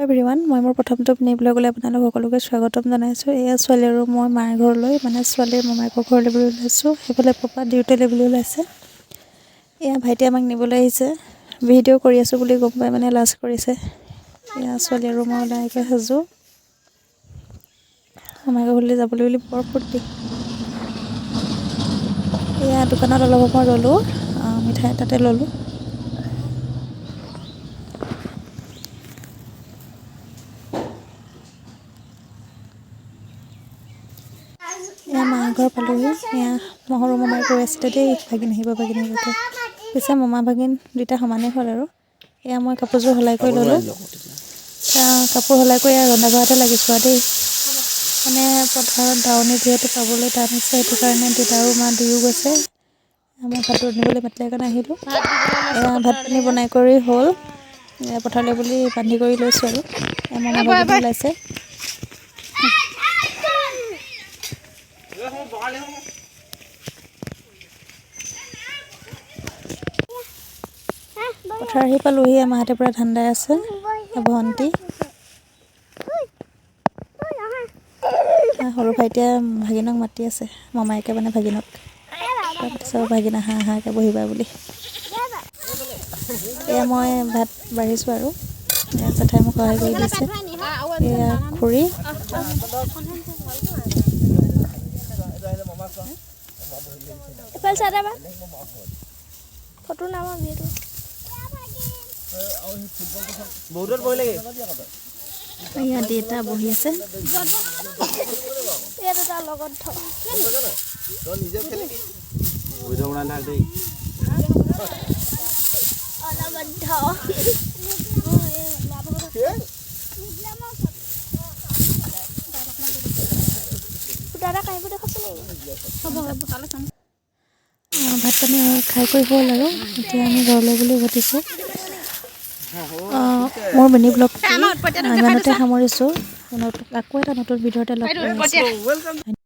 Everyone মই মোৰ প্ৰথমটো মিনি ব্লগলৈ আপোনালোক সকলোকে স্বাগতম জনাইছোঁ। এয়া ছোৱালী আৰু মই মাৰ ঘৰলৈ মানে ছোৱালীৰ মামাকৰ ঘৰলৈ বুলি ওলাইছোঁ। সেইফালে পাপা ডিউটিলৈ বুলি ওলাইছে। এয়া ভাইটি আমাক নিবলৈ আহিছে। ভিডিঅ' কৰি আছোঁ বুলি গম পাই মানে লাজ কৰিছে। এয়া ছোৱালী আৰু মই ওলাই গৈ সাজু মামাকৰ ঘৰলৈ যাবলৈ বুলি বৰ ফূৰ্তি। এয়া দোকানত অলপ সময় ৰ'লোঁ, মিঠাই তাতে ল'লোঁ। এয়া মাৰ ঘৰ পালোহি। এয়া সৰু মামাই কৈ আছিলে দেই ভাগিন আহিবকৈ। পিছে মামা ভাগিন দুইটা সমানেই হ'ল আৰু। এয়া মই কাপোৰযোৰ সলাই কৰি ল'লোঁ। কাপোৰ সলাই কৰি এয়া ৰন্ধা বঢ়াতে লাগিছোঁ আৰু দেই। মানে পথাৰত দাৱনী যিহেতু পাবলৈ টান হৈছে, সেইটো কাৰণে দেউতা আৰু মা দুয়ো গৈছে। মই ভাত ৰান্ধিবলৈ মাতিলে কাৰণে আহিলোঁ। এয়া ভাত পানী বনাই কৰি হ'ল। এয়া পথাৰলৈ বুলি বান্ধি কৰি লৈছোঁ আৰু। এয়া মামা ভাগিন ওলাইছে। পথাৰ আহি পালোহি। আমাৰ হাতে পৰা ধান দাই আছে। ভণ্টি সৰু ভাইটিয়ে ভাগিনক মাতি আছে, মামায়েকে মানে ভাগিনক। তাৰপিছত ভাগিন আহাকৈ বহিবা বুলি। এয়া মই ভাত বাঢ়িছোঁ আৰু। এয়া জেঠাই মোক সহায় কৰি দিছে। এয়া খুৰী ফটো নামাৰ ভিডিঅ' এয়া দেউতা বহি আছে। ভাত পানী খাই কৰি হ'ল আৰু এতিয়া আমি ঘৰলৈ বুলি উভতিছোঁ। মোৰ মিনি ব্লগটো ইমানতে সামৰিছোঁ। আকৌ এটা নতুন ভিডিঅ'তে লগ পাই আছোঁ।